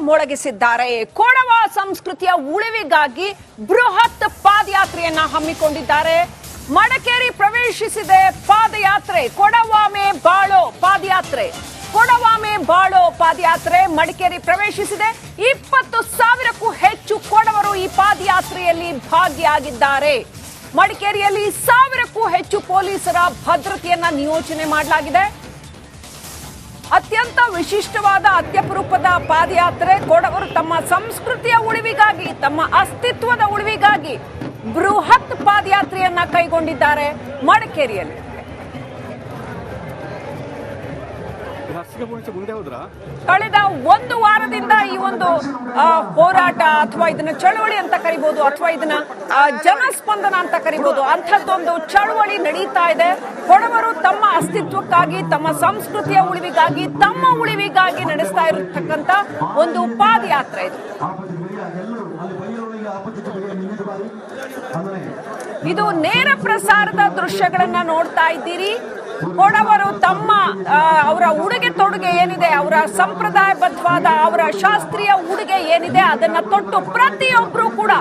ಮೊಳಗಿಸಿದ್ದಾರೆ. ಕೊಡವ ಸಂಸ್ಕೃತಿಯ ಉಳಿವಿಗಾಗಿ ಬೃಹತ್ ಪಾದಯಾತ್ರೆಯನ್ನ ಹಮ್ಮಿಕೊಂಡಿದ್ದಾರೆ. ಮಡಿಕೇರಿ ಪ್ರವೇಶಿಸಿದೆ ಪಾದಯಾತ್ರೆ. ಕೊಡವಾಮೆ ಬಾಳೋ ಪಾದಯಾತ್ರೆ. ಕೊಡವಾಮೆ ಬಾಳೋ ಪಾದಯಾತ್ರೆ ಮಡಿಕೇರಿ ಪ್ರವೇಶಿಸಿದೆ. 20,000ಕ್ಕೂ ಹೆಚ್ಚು ಕೊಡವರು ಈ ಪಾದಯಾತ್ರೆಯಲ್ಲಿ ಭಾಗಿಯಾಗಿದ್ದಾರೆ. ಮಡಿಕೇರಿಯಲ್ಲಿ 1,000ಕ್ಕೂ ಹೆಚ್ಚು ಪೊಲೀಸರ ಭದ್ರತೆಯನ್ನ ನಿಯೋಜನೆ ಮಾಡಲಾಗಿದೆ. ಅತ್ಯಂತ ವಿಶಿಷ್ಟವಾದ ಅತ್ಯಪರೂಪದ ಪಾದಯಾತ್ರೆ. ಕೊಡವರು ತಮ್ಮ ಸಂಸ್ಕೃತಿಯ ಉಳಿವಿಗಾಗಿ, ತಮ್ಮ ಅಸ್ತಿತ್ವದ ಉಳಿವಿಗಾಗಿ ಬೃಹತ್ ಪಾದಯಾತ್ರೆಯನ್ನ ಕೈಗೊಂಡಿದ್ದಾರೆ ಮಡಿಕೇರಿಯಲ್ಲಿ. ಕಳೆದ ಒಂದು ವಾರದಿಂದ ಈ ಒಂದು ಹೋರಾಟ ಅಥವಾ ಇದನ್ನ ಚಳವಳಿ ಅಂತ ಕರಿಬಹುದು, ಅಥವಾ ಇದನ್ನ ಜನಸ್ಪಂದನ ಅಂತ ಕರಿಬಹುದು, ಅಂಥದ್ದೊಂದು ಚಳವಳಿ ನಡೀತಾ ಇದೆ. ಕೊಡವರು ತಮ್ಮ ಅಸ್ತಿತ್ವಕ್ಕಾಗಿ, ತಮ್ಮ ಸಂಸ್ಕೃತಿಯ ಉಳಿವಿಗಾಗಿ, ತಮ್ಮ ಉಳಿವಿಗಾಗಿ ನಡೆಸ್ತಾ ಇರತಕ್ಕಂತ ಒಂದು ಪಾದಯಾತ್ರೆ ಇದು. ಇದು ನೇರ ಪ್ರಸಾರದ ದೃಶ್ಯಗಳನ್ನ ನೋಡ್ತಾ ಇದ್ದೀರಿ. ಕೊಡವರು ತಮ್ಮ ಅವರ ಉಡುಗೆ ತೊಡುಗೆ ಏನಿದೆ, ಅವರ ಸಂಪ್ರದಾಯಬದ್ಧವಾದ ಅವರ ಶಾಸ್ತ್ರೀಯ ಉಡುಗೆ ಏನಿದೆ ಅದನ್ನ ತೊಟ್ಟು, ಪ್ರತಿಯೊಬ್ಬರು ಕೂಡ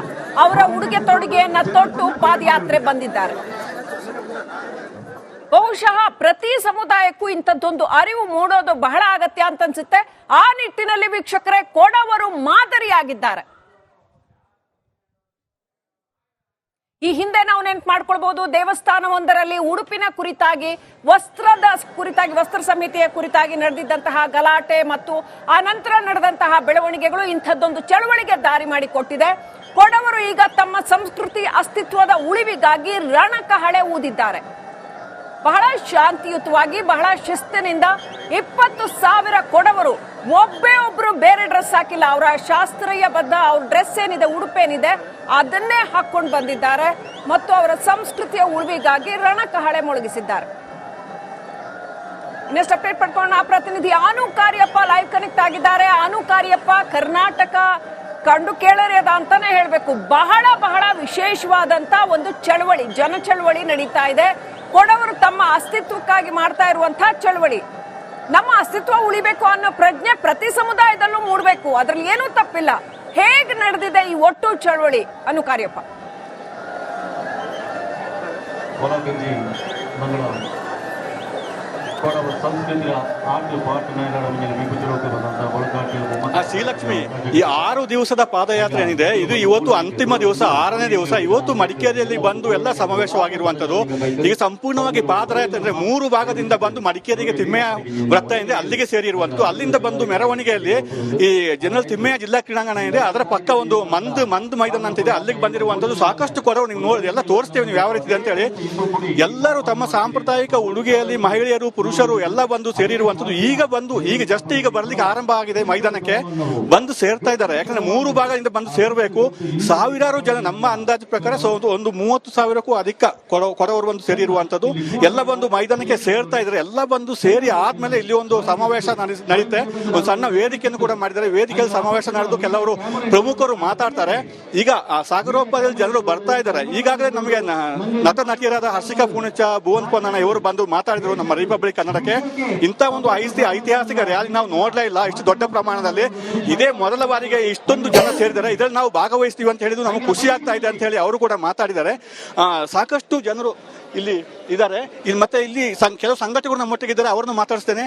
ಅವರ ಉಡುಗೆ ತೊಡುಗೆಯನ್ನ ತೊಟ್ಟು ಪಾದಯಾತ್ರೆ ಬಂದಿದ್ದಾರೆ. ಬಹುಶಃ ಪ್ರತಿ ಸಮುದಾಯಕ್ಕೂ ಇಂಥದ್ದೊಂದು ಅರಿವು ಮೂಡೋದು ಬಹಳ ಅಗತ್ಯ ಅಂತ ಅನ್ಸುತ್ತೆ. ಆ ನಿಟ್ಟಿನಲ್ಲಿ ವೀಕ್ಷಕರೇ, ಕೊಡವರು ಮಾದರಿಯಾಗಿದ್ದಾರೆ. ಈ ಹಿಂದೆ ನಾವು ನೆನಪು ಮಾಡ್ಕೊಳ್ಬಹುದು, ದೇವಸ್ಥಾನವೊಂದರಲ್ಲಿ ಉಡುಪಿನ ಕುರಿತಾಗಿ, ವಸ್ತ್ರ ಸಮಿತಿಯ ಕುರಿತಾಗಿ ನಡೆದಿದ್ದಂತಹ ಗಲಾಟೆ ಮತ್ತು ಆ ನಂತರ ನಡೆದಂತಹ ಬೆಳವಣಿಗೆಗಳು ಇಂಥದ್ದೊಂದು ಚಳವಳಿಗೆ ದಾರಿ ಮಾಡಿಕೊಟ್ಟಿದೆ. ಕೊಡವರು ಈಗ ತಮ್ಮ ಸಂಸ್ಕೃತಿ ಅಸ್ತಿತ್ವದ ಉಳಿವಿಗಾಗಿ ರಣಕಹಳೆ ಊದಿದ್ದಾರೆ. ಬಹಳ ಶಾಂತಿಯುತವಾಗಿ, ಬಹಳ ಶಿಸ್ತಿನಿಂದ 20,000 ಕೊಡವರು ಒಬ್ಬೇ ಒಬ್ರು ಬೇರೆ ಡ್ರೆಸ್ ಹಾಕಿಲ್ಲ. ಅವರ ಶಾಸ್ತ್ರೀಯಬದ್ಧ ಅವ್ರ ಡ್ರೆಸ್ ಏನಿದೆ, ಉಡುಪೇನಿದೆ, ಅದನ್ನೇ ಹಾಕೊಂಡು ಬಂದಿದ್ದಾರೆ ಮತ್ತು ಅವರ ಸಂಸ್ಕೃತಿಯ ಉಳಿವಿಗಾಗಿ ರಣಕಹಳೆ ಮೊಳಗಿಸಿದ್ದಾರೆ. ಇನ್ನಷ್ಟು ಅಪ್ಡೇಟ್ ಪಡ್ಕೊಂಡು ಪ್ರತಿನಿಧಿ ಆನು ಕಾರ್ಯಪ್ಪ ಲೈವ್ ಕನೆಕ್ಟ್ ಆಗಿದ್ದಾರೆ. ಆನು ಕಾರ್ಯಪ್ಪ, ಕರ್ನಾಟಕ ಕಂಡು ಕೇಳರಿಯದ ಅಂತಾನೆ ಹೇಳ್ಬೇಕು. ಬಹಳ ಬಹಳ ವಿಶೇಷವಾದಂತ ಒಂದು ಚಳವಳಿ, ಜನ ಚಳವಳಿ ನಡೀತಾ ಇದೆ. ಕೊಡವರು ತಮ್ಮ ಅಸ್ತಿತ್ವಕ್ಕಾಗಿ ಮಾಡ್ತಾ ಇರುವಂತಹ ಚಳವಳಿ. ನಮ್ಮ ಅಸ್ತಿತ್ವ ಉಳಿಬೇಕು ಅನ್ನೋ ಪ್ರಜ್ಞೆ ಪ್ರತಿ ಸಮುದಾಯದಲ್ಲೂ ಮೂಡಬೇಕು, ಅದ್ರಲ್ಲಿ ಏನೂ ತಪ್ಪಿಲ್ಲ. ಹೇಗೆ ನಡೆದಿದೆ ಈ ಒಟ್ಟು ಚಳವಳಿ ಅನು ಕಾರ್ಯಪ್ಪ? ಶ್ರೀಲಕ್ಷ್ಮಿ, ಈ 6 ದಿವಸದ ಪಾದಯಾತ್ರೆ ಏನಿದೆ, ಇದು ಇವತ್ತು ಅಂತಿಮ ದಿವಸ, 6ನೇ ದಿವಸ. ಇವತ್ತು ಮಡಿಕೇರಿಯಲ್ಲಿ ಬಂದು ಎಲ್ಲ ಸಮಾವೇಶವಾಗಿರುವಂತದ್ದು. ಈಗ ಸಂಪೂರ್ಣವಾಗಿ ಪಾದಯಾತ್ರೆ ಅಂದ್ರೆ 3 ಭಾಗದಿಂದ ಬಂದು ಮಡಿಕೇರಿಗೆ ತಿಮ್ಮೆಯ ವೃತ್ತ ಇದೆ, ಅಲ್ಲಿಗೆ ಸೇರಿರುವಂತದ್ದು. ಅಲ್ಲಿಂದ ಬಂದು ಮೆರವಣಿಗೆಯಲ್ಲಿ ಈ ಜನರಲ್ ತಿಮ್ಮೆಯ ಜಿಲ್ಲಾ ಕ್ರೀಡಾಂಗಣ ಇದೆ, ಅದರ ಪಕ್ಕ ಒಂದು ಮಂದ್ ಮೈದಾನ ಅಂತ ಇದೆ, ಅಲ್ಲಿಗೆ ಬಂದಿರುವಂತದ್ದು. ಸಾಕಷ್ಟು ಕೊಡವು ನೀವು ನೋಡಿ ಎಲ್ಲ ತೋರಿಸ್ತೇವೆ ನೀವು ಯಾವ ರೀತಿ ಇದೆ ಅಂತ ಹೇಳಿ. ಎಲ್ಲರೂ ತಮ್ಮ ಸಾಂಪ್ರದಾಯಿಕ ಉಡುಗೆಯಲ್ಲಿ ಮಹಿಳೆಯರು, ಪುರುಷರು ಎಲ್ಲ ಬಂದು ಸೇರಿರುವಂತದ್ದು. ಈಗ ಜಸ್ಟ್ ಬರ್ಲಿಕ್ಕೆ ಆರಂಭ ಆಗಿದೆ, ಮೈದಾನಕ್ಕೆ ಬಂದು ಸೇರ್ತಾ ಇದ್ದಾರೆ. ಯಾಕಂದ್ರೆ 3 ಭಾಗದಿಂದ ಬಂದು ಸೇರ್ಬೇಕು. ಸಾವಿರಾರು ಜನ, ನಮ್ಮ ಅಂದಾಜು ಪ್ರಕಾರ ಒಂದು 30,000ಕ್ಕೂ ಅಧಿಕ ಕೊಡವರು ಬಂದು ಸೇರಿರುವಂತದ್ದು. ಎಲ್ಲ ಬಂದು ಮೈದಾನಕ್ಕೆ ಸೇರ್ತಾ ಇದ್ದಾರೆ. ಎಲ್ಲ ಬಂದು ಸೇರಿ ಆದ್ಮೇಲೆ ಇಲ್ಲಿ ಒಂದು ಸಮಾವೇಶ ನಡೆಯುತ್ತೆ. ಒಂದು ಸಣ್ಣ ವೇದಿಕೆಯನ್ನು ಕೂಡ ಮಾಡಿದ್ದಾರೆ. ವೇದಿಕೆಯಲ್ಲಿ ಸಮಾವೇಶ ನಡೆದು ಕೆಲವರು ಪ್ರಮುಖರು ಮಾತಾಡ್ತಾರೆ. ಈಗ ಸಾಗರೋಪಾದಿಯಲ್ಲಿ ಜನರು ಬರ್ತಾ ಇದ್ದಾರೆ. ಈಗಾಗಲೇ ನಮಗೆ ನಟ ನಟಿಯರಾದ ಹರ್ಷಿಕಾ ಪೂಣಚ್ಚ, ಭುವನ್ ಪೊನ್ನಣ ಇವರು ಬಂದು ಮಾತಾಡಿದ್ರು ನಮ್ಮ ರಿಪಬ್ಲಿಕ್ ಕನ್ನಡಕ್ಕೆ. ಇಂಥ ಒಂದು ಐತಿಹಾಸಿಕ ರ್ಯಾಲಿ ನಾವು ನೋಡ್ಲೇ ಇಲ್ಲ ಇಷ್ಟು ದೊಡ್ಡ ಪ್ರಮಾಣದಲ್ಲಿ. ಇದೇ ಮೊದಲ ಬಾರಿಗೆ ಇಷ್ಟೊಂದು ಜನ ಸೇರಿದ್ದಾರೆ. ಇದರಲ್ಲಿ ನಾವು ಭಾಗವಹಿಸ್ತೀವಿ ಅಂತ ಹೇಳಿದ್ರು ನಮಗೆ ಖುಷಿ ಆಗ್ತಾ ಇದೆ ಅಂತ ಹೇಳಿ ಅವರು ಕೂಡ ಮಾತಾಡಿದ್ದಾರೆ. ಸಾಕಷ್ಟು ಜನರು ಇಲ್ಲಿ ಇದ್ದಾರೆ. ಮತ್ತೆ ಇಲ್ಲಿ ಕೆಲವು ಸಂಘಟನೆಗಳು ನಮ್ಮೊಟ್ಟಿಗೆ ಇದ್ದಾರೆ, ಅವ್ರನ್ನ ಮಾತಾಡಿಸ್ತೇನೆ.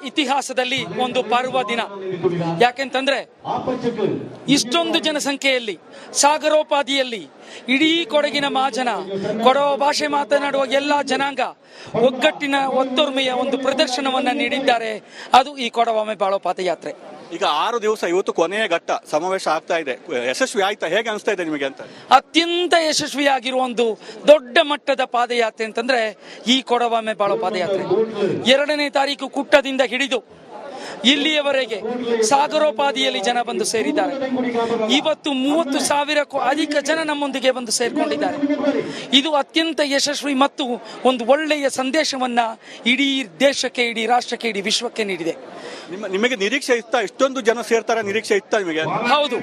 ಇತಿಹಾಸದಲ್ಲಿ ಒಂದು ಪರ್ವ ದಿನ. ಯಾಕೆಂತಂದ್ರೆ ಇಷ್ಟೊಂದು ಜನಸಂಖ್ಯೆಯಲ್ಲಿ, ಸಾಗರೋಪಾದಿಯಲ್ಲಿ ಇಡೀ ಕೊಡಗಿನ ಮಹಾಜನ, ಕೊಡವ ಭಾಷೆ ಮಾತನಾಡುವ ಎಲ್ಲಾ ಜನಾಂಗ ಒಗ್ಗಟ್ಟಿನ ಒತ್ತೊರ್ಮೆಯ ಒಂದು ಪ್ರದರ್ಶನವನ್ನ ನೀಡಿದ್ದಾರೆ. ಅದು ಈ ಕೊಡವಾಮೆ ಬಾಳೋ ಪಾದಯಾತ್ರೆ. ಈಗ 6 ದಿವಸ, ಇವತ್ತು ಕೊನೆಯ ಘಟ್ಟ, ಸಮಾವೇಶ ಆಗ್ತಾ ಇದೆ. ಯಶಸ್ವಿ ಆಯ್ತಾ? ಹೇಗೆ ಅನಿಸ್ತಾ ಇದೆ ನಿಮಗೆ ಅಂತ? ಅತ್ಯಂತ ಯಶಸ್ವಿಯಾಗಿರುವ ಒಂದು ದೊಡ್ಡ ಮಟ್ಟದ ಪಾದಯಾತ್ರೆ ಅಂತಂದ್ರೆ ಈ ಕೊಡವಾಮೆ ಬಾಳೋ ಪಾದಯಾತ್ರೆ. 2ನೇ ತಾರೀಕು ಕುಟ್ಟದಿಂದ ಹಿಡಿದು ಇಲ್ಲಿಯವರೆಗೆ ಸಾಗರೋಪಾದಿಯಲ್ಲಿ ಜನ ಬಂದು ಸೇರಿದ್ದಾರೆ. ಇವತ್ತು 30,000ಕ್ಕೂ ಅಧಿಕ ಜನ ನಮ್ಮೊಂದಿಗೆ ಬಂದು ಸೇರ್ಕೊಂಡಿದ್ದಾರೆ. ಇದು ಅತ್ಯಂತ ಯಶಸ್ವಿ ಮತ್ತು ಒಂದು ಒಳ್ಳೆಯ ಸಂದೇಶವನ್ನ ಇಡೀ ದೇಶಕ್ಕೆ, ಇಡೀ ರಾಷ್ಟ್ರಕ್ಕೆ, ಇಡೀ ವಿಶ್ವಕ್ಕೆ ನೀಡಿದೆ. ನಿಮಗೆ ನಿರೀಕ್ಷೆ ಇತ್ತ? ಇಷ್ಟೊಂದು ಜನ ಸೇರ್ತಾರೆ ನಿರೀಕ್ಷೆ ಇತ್ತ ನಿಮಗೆ? ಹೌದು,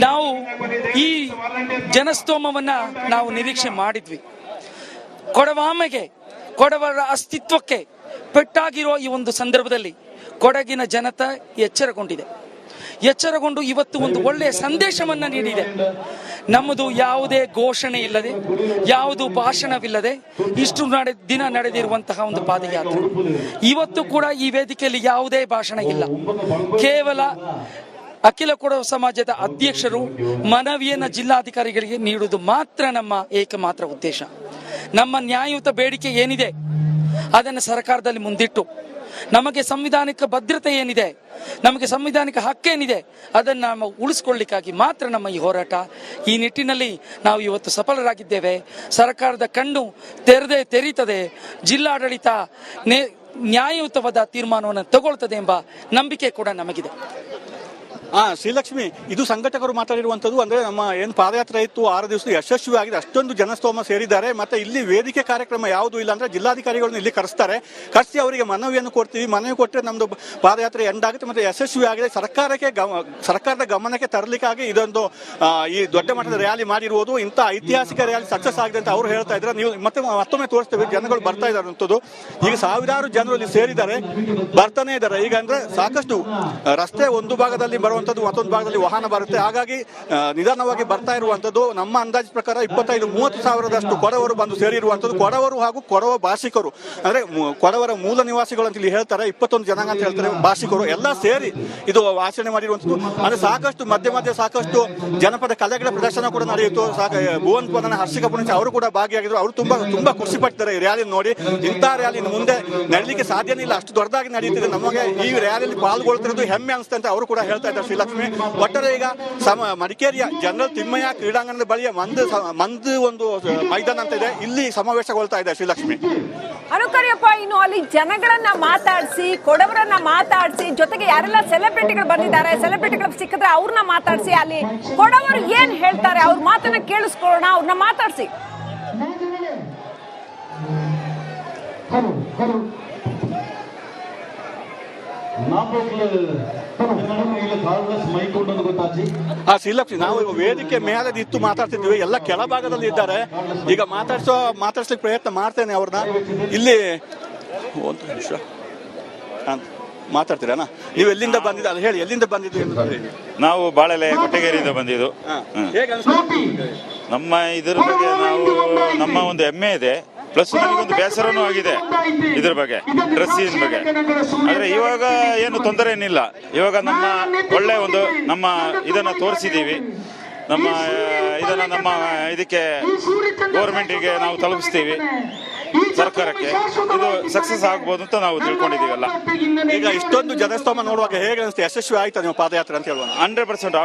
ನಾವು ಈ ಜನಸ್ತೋಮವನ್ನ ನಾವು ನಿರೀಕ್ಷೆ ಮಾಡಿದ್ವಿ. ಕೊಡವಾಮೆಗೆ, ಕೊಡವರ ಅಸ್ತಿತ್ವಕ್ಕೆ ಪೆಟ್ಟಾಗಿರೋ ಈ ಒಂದು ಸಂದರ್ಭದಲ್ಲಿ ಕೊಡಗಿನ ಜನತೆ ಎಚ್ಚರಗೊಂಡು ಇವತ್ತು ಒಂದು ಒಳ್ಳೆಯ ಸಂದೇಶವನ್ನ ನೀಡಿದೆ. ನಮ್ಮದು ಯಾವುದೇ ಘೋಷಣೆ ಇಲ್ಲದೆ, ಯಾವುದು ಭಾಷಣವಿಲ್ಲದೆ ಇಷ್ಟು ದಿನ ನಡೆದಿರುವಂತಹ ಒಂದು ಪಾದಯಾತ್ರೆ. ಇವತ್ತು ಕೂಡ ಈ ವೇದಿಕೆಯಲ್ಲಿ ಯಾವುದೇ ಭಾಷಣ ಇಲ್ಲ. ಕೇವಲ ಅಖಿಲ ಕೊಡವ ಸಮಾಜದ ಅಧ್ಯಕ್ಷರು ಮನವಿಯನ್ನ ಜಿಲ್ಲಾಧಿಕಾರಿಗಳಿಗೆ ನೀಡುವುದು ಮಾತ್ರ ನಮ್ಮ ಏಕಮಾತ್ರ ಉದ್ದೇಶ. ನಮ್ಮ ನ್ಯಾಯಯುತ ಬೇಡಿಕೆ ಏನಿದೆ ಅದನ್ನು ಸರ್ಕಾರದಲ್ಲಿ ಮುಂದಿಟ್ಟು, ನಮಗೆ ಸಂವಿಧಾನಿಕ ಭದ್ರತೆ ಏನಿದೆ, ನಮಗೆ ಸಂವಿಧಾನಿಕ ಹಕ್ಕೇನಿದೆ ಅದನ್ನು ನಾವು ಉಳಿಸ್ಕೊಳ್ಳಿಕ್ಕಾಗಿ ಮಾತ್ರ ನಮ್ಮ ಈ ಹೋರಾಟ. ಈ ನಿಟ್ಟಿನಲ್ಲಿ ನಾವು ಇವತ್ತು ಸಫಲರಾಗಿದ್ದೇವೆ. ಸರ್ಕಾರದ ಕಣ್ಣು ತೆರೀತದೆ, ಜಿಲ್ಲಾಡಳಿತ ನ್ಯಾಯಯುತವಾದ ತೀರ್ಮಾನವನ್ನು ತಗೊಳ್ತದೆ ಎಂಬ ನಂಬಿಕೆ ಕೂಡ ನಮಗಿದೆ. ಶ್ರೀಲಕ್ಷ್ಮಿ, ಇದು ಸಂಘಟಕರು ಮಾತಾಡಿರುವಂತದ್ದು. ಅಂದ್ರೆ ನಮ್ಮ ಏನು ಪಾದಯಾತ್ರೆ ಇತ್ತು 6 ದಿವಸ ಯಶಸ್ವಿ ಆಗಿದೆ, ಅಷ್ಟೊಂದು ಜನಸ್ತೋಮ ಸೇರಿದ್ದಾರೆ. ಮತ್ತೆ ಇಲ್ಲಿ ವೇದಿಕೆ ಕಾರ್ಯಕ್ರಮ ಯಾವುದೂ ಇಲ್ಲ. ಅಂದ್ರೆ ಜಿಲ್ಲಾಧಿಕಾರಿಗಳನ್ನ ಇಲ್ಲಿ ಕರೆಸಿ ಅವರಿಗೆ ಮನವಿಯನ್ನು ಕೊಡ್ತೀವಿ. ಮನವಿ ಕೊಟ್ಟರೆ ನಮ್ದು ಪಾದಯಾತ್ರೆ ಎಂಡ್ ಆಗುತ್ತೆ, ಮತ್ತೆ ಯಶಸ್ವಿ ಆಗಿದೆ. ಸರ್ಕಾರದ ಗಮನಕ್ಕೆ ತರಲಿಕ್ಕಾಗಿ ಇದೊಂದು ಈ ದೊಡ್ಡ ಮಟ್ಟದ ರ್ಯಾಲಿ ಮಾಡಿರುವುದು. ಇಂಥ ಐತಿಹಾಸಿಕ ರ್ಯಾಲಿ ಸಕ್ಸಸ್ ಆಗಿದೆ ಅಂತ ಅವರು ಹೇಳ್ತಾ ಇದ್ದಾರೆ. ನೀವು ಮತ್ತೊಮ್ಮೆ ತೋರಿಸ್ತೇವೆ, ಜನಗಳು ಬರ್ತಾ ಇದ್ದಾರೆ ಅಂತದ್ದು. ಈಗ ಸಾವಿರಾರು ಜನರು ಇಲ್ಲಿ ಸೇರಿದ್ದಾರೆ, ಬರ್ತಾನೆ ಇದ್ದಾರೆ. ಈಗ ಅಂದ್ರೆ ಸಾಕಷ್ಟು ರಸ್ತೆ ಒಂದು ಭಾಗದಲ್ಲಿ ಬರುವಂತದ್ದು, ಮತ್ತೊಂದು ಭಾಗದಲ್ಲಿ ವಾಹನ ಬರುತ್ತೆ. ಹಾಗಾಗಿ ನಿಧಾನವಾಗಿ ಬರ್ತಾ ಇರುವಂತದ್ದು. ನಮ್ಮ ಅಂದಾಜು ಪ್ರಕಾರ 25-30 ಸಾವಿರದಷ್ಟು ಕೊಡವರು ಬಂದು ಸೇರಿರುವಂತದ್ದು. ಕೊಡವರು ಹಾಗೂ ಕೊಡವ ಭಾಷಿಕರು, ಅಂದ್ರೆ ಕೊಡವರ ಮೂಲ ನಿವಾಸಿಗಳು ಅಂತ ಇಲ್ಲಿ ಹೇಳ್ತಾರೆ. 21 ಜನಾಂಗ ಅಂತ ಹೇಳ್ತಾರೆ, ಭಾಷಿಕರು ಎಲ್ಲ ಸೇರಿ ಇದು ಆಚರಣೆ ಮಾಡಿರುವಂತದ್ದು. ಅಂದ್ರೆ ಸಾಕಷ್ಟು ಮಧ್ಯೆ ಸಾಕಷ್ಟು ಜನಪದ ಕಲೆಗಳ ಪ್ರದರ್ಶನ ಕೂಡ ನಡೆಯಿತು. ಭುವನ್ ಪದನ, ಹರ್ಷಿಕ ಪುಣಿಚ ಅವರು ಕೂಡ ಭಾಗಿಯಾಗಿದ್ರು. ಅವರು ತುಂಬಾ ಖುಷಿ ಪಡ್ತಾರೆ ಈ ರ್ಯಾಲಿ ನೋಡಿ. ಇಂಥ ರ್ಯಾಲಿ ಮುಂದೆ ನಡೀಲಿಕ್ಕೆ ಸಾಧ್ಯನೇ ಇಲ್ಲ, ಅಷ್ಟು ದೊಡ್ಡದಾಗಿ ನಡೆಯುತ್ತಿದೆ. ನಮಗೆ ಈ ರ್ಯಾಲಿಯಲ್ಲಿ ಪಾಲ್ಗೊಳ್ತಿರೋದು ಹೆಮ್ಮೆ ಅನಿಸುತ್ತೆ ಅಂತ ಅವರು ಕೂಡ ಹೇಳ್ತಾ ಇದ್ದಾರೆ. ಶ್ರೀಲಕ್ಷ್ಮಿ, ಒಟ್ಟಾರೆ ಈಗ ಮಡಿಕೇರಿಯ ಜನರಲ್ ತಿಮ್ಮಯ್ಯ ಕ್ರೀಡಾಂಗಣದ ಬಳಿಯ ಮಂದ್ ಒಂದು ಮೈದಾನ ಅಂತ ಇದೆ, ಇಲ್ಲಿ ಸಮಾವೇಶಗೊಳ್ತಾ ಇದೆ. ಶ್ರೀಲಕ್ಷ್ಮಿ, ಅನುಕರಿಯಪ್ಪ, ಇನ್ನು ಅಲ್ಲಿ ಜನಗಳನ್ನ ಮಾತಾಡಿಸಿ, ಕೊಡವರನ್ನ ಮಾತಾಡಿಸಿ, ಜೊತೆಗೆ ಯಾರೆಲ್ಲ ಸೆಲೆಬ್ರಿಟಿಗಳು ಬಂದಿದ್ದಾರೆ, ಸೆಲೆಬ್ರಿಟಿಗಳು ಸಿಕ್ಕಿದ್ರೆ ಅವ್ರನ್ನ ಮಾತಾಡಿಸಿ, ಅಲ್ಲಿ ಕೊಡವರು ಏನ್ ಹೇಳ್ತಾರೆ ಅವ್ರ ಮಾತನ್ನ ಕೇಳಿಸ್ಕೊಳ್ಳೋಣ, ಅವ್ರನ್ನ ಮಾತಾಡಿಸಿ. ಶ್ರೀಲಕ್ಷ್ಮಿ, ನಾವು ವೇದಿಕೆ ಮೇಲೆ ಇತ್ತು ಮಾತಾಡ್ತಿದ್ವಿ, ಎಲ್ಲ ಕೆಳಭಾಗದಲ್ಲಿ ಇದ್ದಾರೆ. ಈಗ ಮಾತಾಡ್ಸ್ಲಿಕ್ಕೆ ಪ್ರಯತ್ನ ಮಾಡ್ತೇನೆ ಅವ್ರನ್ನ. ಇಲ್ಲಿ ಒಂದು ನಿಮಿಷ ಮಾತಾಡ್ತೀರಾ? ನೀವು ಎಲ್ಲಿಂದ ಬಂದಿದ್ದ ಹೇಳಿ, ಎಲ್ಲಿಂದ ಬಂದಿದ್ದು? ನಾವು ಬಾಳೆಲೆ ಕೊಟ್ಟಗೆರೆಯಿಂದ ಬಂದಿದ್ದು. ನಮ್ಮ ಇದ್ರ ಬಗ್ಗೆ ನಮ್ಮ ಒಂದು ಹೆಮ್ಮೆ ಇದೆ, ಪ್ಲಸ್ ನಮಗೊಂದು ಬೇಸರನೂ ಆಗಿದೆ ಇದ್ರ ಬಗ್ಗೆ, ಡ್ರೆಸ್ಸಿನ ಬಗ್ಗೆ. ಆದ್ರೆ ಇವಾಗ ಏನು ತೊಂದರೆ ಏನಿಲ್ಲ. ಇವಾಗ ನಮ್ಮ ಒಳ್ಳೆ ಒಂದು ನಮ್ಮ ಇದನ್ನ ತೋರಿಸಿದೀವಿ. ನಮ್ಮ ಇದಕ್ಕೆ ಗೌರ್ಮೆಂಟಿಗೆ ನಾವು ತಲುಪಿಸ್ತೀವಿ, ಸರ್ಕಾರಕ್ಕೆ. ಇದು ಸಕ್ಸಸ್ ಆಗ್ಬೋದು ಅಂತ ನಾವು ತಿಳ್ಕೊಂಡಿದೀವಲ್ಲ. ಈಗ ಇಷ್ಟೊಂದು ಜನಸ್ತೋಮ ನೋಡುವಾಗ ಹೇಗೆ ಅನಿಸ್ತು? ಯಶಸ್ವಿ ಆಯ್ತಾ ನಿಮ್ಮ ಪಾದಯಾತ್ರೆ ಅಂತ ಹೇಳುವ? 100%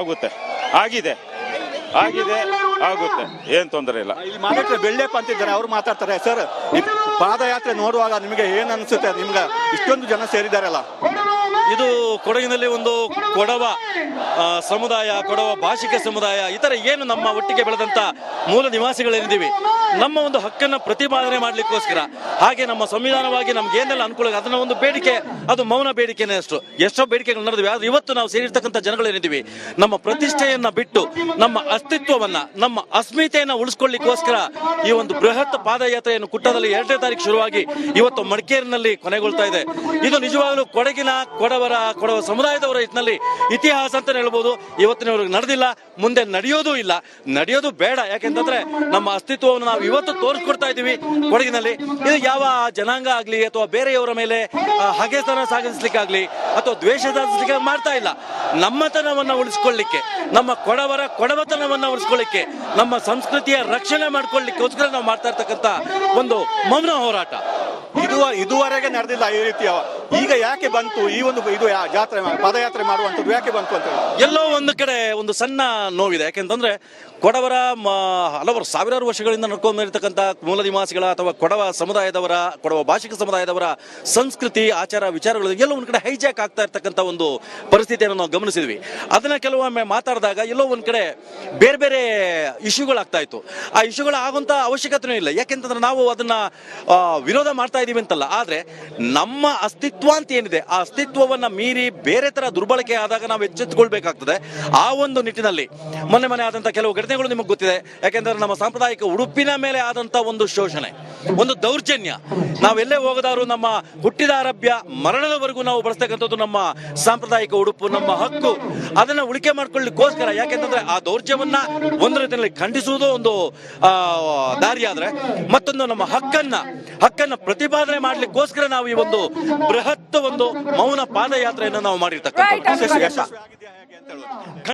ಆಗುತ್ತೆ, ಏನ್ ತೊಂದರೆ ಇಲ್ಲ. ಇಲ್ಲಿ ಮಾತಾಡ್ತಾರೆ, ಬೆಳ್ಳೆಪ್ಪ ಅಂತಿದ್ದಾರೆ, ಅವ್ರು ಮಾತಾಡ್ತಾರೆ. ಸರ್, ಈ ಪಾದಯಾತ್ರೆ ನೋಡುವಾಗ ನಿಮಗೆ ಏನ್ ಅನ್ಸುತ್ತೆ? ನಿಮ್ಗೆ ಇಷ್ಟೊಂದು ಜನ ಸೇರಿದಾರಲ್ಲ? ಇದು ಕೊಡಗಿನಲ್ಲಿ ಒಂದು ಕೊಡವ ಸಮುದಾಯ, ಕೊಡವ ಭಾಷಿಕ ಸಮುದಾಯ, ಇತರ ಏನು ನಮ್ಮ ಒಟ್ಟಿಗೆ ಬೆಳೆದಂತ ಮೂಲ ನಿವಾಸಿಗಳೇನಿದ್ದೀವಿ, ನಮ್ಮ ಒಂದು ಹಕ್ಕನ್ನ ಪ್ರತಿಪಾದನೆ ಮಾಡ್ಲಿಕ್ಕೋಸ್ಕರ, ಹಾಗೆ ನಮ್ಮ ಸಂವಿಧಾನವಾಗಿ ನಮ್ಗೆ ಏನೆಲ್ಲ ಅನುಕೂಲ ಅದನ್ನ ಒಂದು ಬೇಡಿಕೆ, ಅದು ಮೌನ ಬೇಡಿಕೆನೇ. ಎಷ್ಟೋ ಬೇಡಿಕೆಗಳು ನಡೆದಿವೆ. ಆದ್ರೆ ಇವತ್ತು ನಾವು ಸೇರಿರ್ತಕ್ಕಂಥ ಜನಗಳೇನಿದ್ದೀವಿ, ನಮ್ಮ ಪ್ರತಿಷ್ಠೆಯನ್ನ ಬಿಟ್ಟು ನಮ್ಮ ಅಸ್ತಿತ್ವವನ್ನ, ನಮ್ಮ ಅಸ್ಮಿತೆಯನ್ನ ಉಳಿಸ್ಕೊಳ್ಳಿಕ್ಕೋಸ್ಕರ ಈ ಒಂದು ಬೃಹತ್ ಪಾದಯಾತ್ರೆಯನ್ನು ಕುಟ್ಟದಲ್ಲಿ 2ನೇ ತಾರೀಕು ಶುರುವಾಗಿ ಇವತ್ತು ಮಡಿಕೇರಿನಲ್ಲಿ ಕೊನೆಗೊಳ್ತಾ ಇದೆ. ಇದು ನಿಜವಾಗಲೂ ಕೊಡವ ಸಮುದಾಯದವರ ಇದ್ನಲ್ಲಿ ಇತಿಹಾಸ ಅಂತ ಹೇಳ್ಬೋದು. ಇವತ್ತಿನವರೆಗೆ ನಡೆದಿಲ್ಲ, ಮುಂದೆ ನಡೆಯೋದು ಇಲ್ಲ, ನಡೆಯೋದು ಬೇಡ. ಯಾಕೆಂತಂದ್ರೆ ನಮ್ಮ ಅಸ್ತಿತ್ವವನ್ನು ನಾವು ಇವತ್ತು ತೋರಿಸ್ಕೊಡ್ತಾ ಇದ್ದೀವಿ ಕೊಡಗಿನಲ್ಲಿ. ಇದು ಯಾವ ಜನಾಂಗ ಆಗ್ಲಿ ಅಥವಾ ಬೇರೆಯವರ ಮೇಲೆ ಹಗೆತನ ಸಾಗಿಸ್ಲಿಕ್ಕಾಗ್ಲಿ ಅಥವಾ ದ್ವೇಷ ಸಾಧಿಸ್ಲಿಕ್ಕೆ ಮಾಡ್ತಾ ಇಲ್ಲ. ನಮ್ಮತನವನ್ನ ಉಳಿಸ್ಕೊಳ್ಳಿಕ್ಕೆ, ನಮ್ಮ ಕೊಡವತನವನ್ನ ಉಳಿಸ್ಕೊಳ್ಳಿಕ್ಕೆ, ನಮ್ಮ ಸಂಸ್ಕೃತಿಯ ರಕ್ಷಣೆ ಮಾಡ್ಕೊಳ್ಳಿಕ್ಕೋಸ್ಕರ ನಾವು ಮಾಡ್ತಾ ಇರ್ತಕ್ಕಂಥ ಒಂದು ಮೌನ ಹೋರಾಟ. ಇದುವರೆಗೆ ನಡೆದಿಲ್ಲ ಈ ರೀತಿಯ. ಈಗ ಯಾಕೆ ಬಂತು ಈ ಒಂದು ಪಾದಯಾತ್ರೆ ಮಾಡುವಂಥದ್ದು ಯಾಕೆ ಬಂತು ಅಂತ? ಎಲ್ಲೋ ಒಂದು ಕಡೆ ಒಂದು ಸಣ್ಣ ನೋವಿದೆ. ಯಾಕೆಂತಂದ್ರೆ ಕೊಡವರ ಹಲವಾರು ಸಾವಿರಾರು ವರ್ಷಗಳಿಂದ ನಡ್ಕೊಂಡಿರ್ತಕ್ಕಂಥ ಮೂಲ ನಿವಾಸಿಗಳ ಅಥವಾ ಕೊಡವ ಸಮುದಾಯದವರ, ಕೊಡವ ಭಾಷಿಕ ಸಮುದಾಯದವರ ಸಂಸ್ಕೃತಿ, ಆಚಾರ, ವಿಚಾರಗಳು ಎಲ್ಲೋ ಒಂದು ಕಡೆ ಹೈಜಾಕ್ ಆಗ್ತಾ ಇರ್ತಕ್ಕಂಥ ಒಂದು ಪರಿಸ್ಥಿತಿಯನ್ನು ನಾವು ಗಮನಿಸಿದ್ವಿ. ಅದನ್ನ ಕೆಲವೊಮ್ಮೆ ಮಾತಾಡಿದಾಗ ಎಲ್ಲೋ ಒಂದ್ ಕಡೆ ಬೇರೆ ಬೇರೆ ಇಶ್ಯೂಗಳಾಗ್ತಾ ಇತ್ತು. ಆ ಇಶ್ಯೂಗಳ ಆಗುವಂತ ಅವಶ್ಯಕತೆನೂ ಇಲ್ಲ. ಯಾಕೆಂತಂದ್ರೆ ನಾವು ಅದನ್ನ ವಿರೋಧ ಮಾಡ್ತಾ ಇದೀವಿ ಅಂತಲ್ಲ, ಆದ್ರೆ ನಮ್ಮ ಅಸ್ತಿತ್ವ ಅಸ್ತಿತ್ವ ಅಂತ ಏನಿದೆ ಆ ಅಸ್ತಿತ್ವವನ್ನ ಮೀರಿ ಬೇರೆ ತರ ದುರ್ಬಳಕೆ ಆದಾಗ ನಾವು ಎಚ್ಚೆತ್ತುಕೊಳ್ಬೇಕಾಗ್ತದೆ. ಆ ಒಂದು ನಿಟ್ಟಿನಲ್ಲಿ ಮೊನ್ನೆ ಆದಂತ ಕೆಲವು ಘಟನೆಗಳು ನಿಮಗೆ ಗೊತ್ತಿದೆ. ಯಾಕೆಂದ್ರೆ ನಮ್ಮ ಸಾಂಪ್ರದಾಯಿಕ ಉಡುಪಿನ ಮೇಲೆ ಆದಂತ ಒಂದು ಶೋಷಣೆ, ಒಂದು ದೌರ್ಜನ್ಯ, ನಾವೆಲ್ಲೇ ಹೋಗದಾರು ನಮ್ಮ ಹುಟ್ಟಿದ ಆರಭ್ಯ ಮರಣದವರೆಗೂ ನಾವು ಬಳಸ್ತಕ್ಕಂಥದ್ದು ನಮ್ಮ ಸಾಂಪ್ರದಾಯಿಕ ಉಡುಪು, ನಮ್ಮ ಹಕ್ಕು. ಅದನ್ನ ಉಳಿಕೆ ಮಾಡ್ಕೊಳ್ಳಿಕ್ಕೋಸ್ಕರ, ಯಾಕೆಂತಂದ್ರೆ ಆ ದೌರ್ಜನ್ಯವನ್ನ ಒಂದು ರೀತಿಯಲ್ಲಿ ಖಂಡಿಸುವುದು ಒಂದು ದಾರಿ ಆದ್ರೆ, ಮತ್ತೊಂದು ನಮ್ಮ ಹಕ್ಕನ್ನ ಪ್ರತಿಪಾದನೆ ಮಾಡ್ಲಿಕ್ಕೋಸ್ಕರ ನಾವು ಈ ಒಂದು ಬೃಹತ್ ಒಂದು ಮೌನ ಪಾದಯಾತ್ರೆಯನ್ನು ನಾವು ಮಾಡಿರ್ತಕ್ಕಂಥ Right, ಯಶಸ್ವಿ ಆಗಿದೆಯಾ ಹೇಗೆ ಅಂತ ಹೇಳುವುದು.